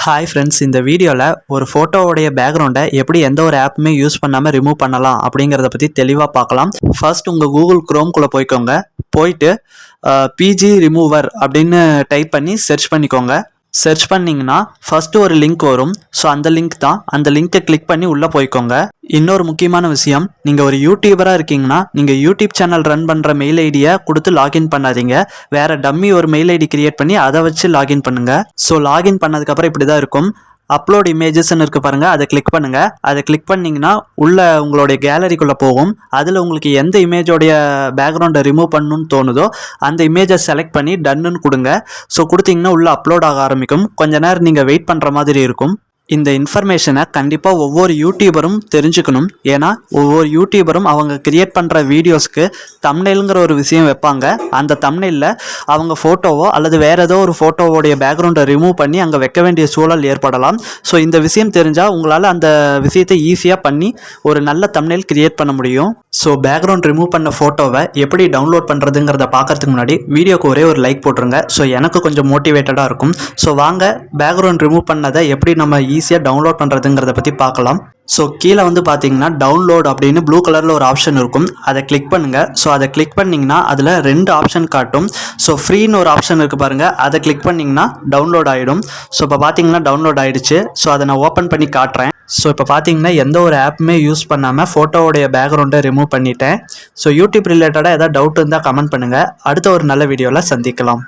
Hi friends, இந்த வீடியோவில் ஒரு ஃபோட்டோவோடைய பேக்ரவுண்டை எப்படி எந்த ஒரு ஆப்புமே யூஸ் பண்ணாமல் ரிமூவ் பண்ணலாம் அப்படிங்கிறத பற்றி தெளிவாக பார்க்கலாம். ஃபர்ஸ்ட் உங்கள் கூகுள் குரோம்குள்ளே போயிட்டு பிஜி ரிமூவர் அப்படின்னு டைப் பண்ணி சர்ச் பண்ணிக்கோங்க. சர்ச் பண்ணிங்கன்னா ஃபஸ்ட்டு ஒரு லிங்க் வரும். ஸோ அந்த லிங்க் தான். அந்த லிங்க்கை கிளிக் பண்ணி உள்ளே போய்க்கோங்க. இன்னொரு முக்கியமான விஷயம், நீங்கள் ஒரு யூடியூபராக இருக்கீங்கன்னா நீங்கள் யூடியூப் சேனல் ரன் பண்ணுற மெயில் ஐடியை கொடுத்து லாகின் பண்ணாதீங்க. வேறு டம்மி ஒரு மெயில் ஐடி கிரியேட் பண்ணி அதை வச்சு லாகின் பண்ணுங்கள். ஸோ லாகின் பண்ணதுக்கப்புறம் இப்படி தான் இருக்கும். அப்லோட் இமேஜஸ்ன்னு இருக்குது பாருங்கள், அதை கிளிக் பண்ணுங்கள். அதை கிளிக் பண்ணிங்கன்னா உள்ளே உங்களுடைய கேலரிக்குள்ளே போகும். அதில் உங்களுக்கு எந்த இமேஜோடைய பேக்ரவுண்டை ரிமூவ் பண்ணணும்னு தோணுதோ அந்த இமேஜை செலக்ட் பண்ணி டன்னுன்னு கொடுங்க. ஸோ கொடுத்தீங்கன்னா உள்ளே அப்லோட் ஆக ஆரம்பிக்கும். கொஞ்ச நேரம் நீங்கள் வெயிட் பண்ணுற மாதிரி இருக்கும். இந்த இன்ஃபர்மேஷனை கண்டிப்பாக ஒவ்வொரு யூடியூபரும் தெரிஞ்சுக்கணும். ஏன்னா ஒவ்வொரு யூடியூபரும் அவங்க கிரியேட் பண்ணுற வீடியோஸ்க்கு தம்ப்நெயிலுங்கிற ஒரு விஷயம் வைப்பாங்க. அந்த தம்ப்நெயிலில் அவங்க ஃபோட்டோவோ அல்லது வேறு ஏதோ ஒரு ஃபோட்டோவோடைய பேக்ரவுண்டை ரிமூவ் பண்ணி அங்கே வைக்க வேண்டிய சூழல் ஏற்படலாம். ஸோ இந்த விஷயம் தெரிஞ்சால் உங்களால் அந்த விஷயத்தை ஈஸியாக பண்ணி ஒரு நல்ல தம்ப்நெயில் கிரியேட் பண்ண முடியும். ஸோ பேக்ரவுண்ட் ரிமூவ் பண்ண ஃபோட்டோவை எப்படி டவுன்லோட் பண்ணுறதுங்கிறத பார்க்கறதுக்கு முன்னாடி வீடியோக்கு ஒரே ஒரு லைக் போட்டுருங்க. ஸோ எனக்கு கொஞ்சம் மோட்டிவேட்டடாக இருக்கும். ஸோ வாங்க பேக்ரவுண்ட் ரிமூவ் பண்ணதை எப்படி நம்ம ஈஸியாக டவுன்லோட் பண்ணுறதுங்கிறத பற்றி பார்க்கலாம். ஸோ கீழே பார்த்தீங்கன்னா டவுன்லோட் அப்படின்னு ப்ளூ கலரில் ஒரு ஆப்ஷன் இருக்கும். அதை கிளிக் பண்ணுங்கள். ஸோ அதை கிளிக் பண்ணிங்கன்னா அதில் 2 ஆப்ஷன் காட்டும். ஸோ ஃப்ரீன்னு ஒரு ஆப்ஷன் இருக்குது பாருங்கள், அதை கிளிக் பண்ணிங்கன்னா டவுன்லோட் ஆகிடும். ஸோ இப்போ பார்த்தீங்கன்னா டவுன்லோட் ஆகிடுச்சு. ஸோ அதை நான் ஓப்பன் பண்ணி காட்டுறேன். ஸோ இப்போ பார்த்தீங்கன்னா எந்த ஒரு ஆப்புமே யூஸ் பண்ணாமல் ஃபோட்டோவோடைய பேக்ரவுண்டை ரிமூவ் பண்ணிட்டேன். ஸோ யூடியூப் ரிலேட்டடாக ஏதாவது டவுட் இருந்தால் கமெண்ட் பண்ணுங்கள். அடுத்த ஒரு நல்ல வீடியோவில் சந்திக்கலாம்.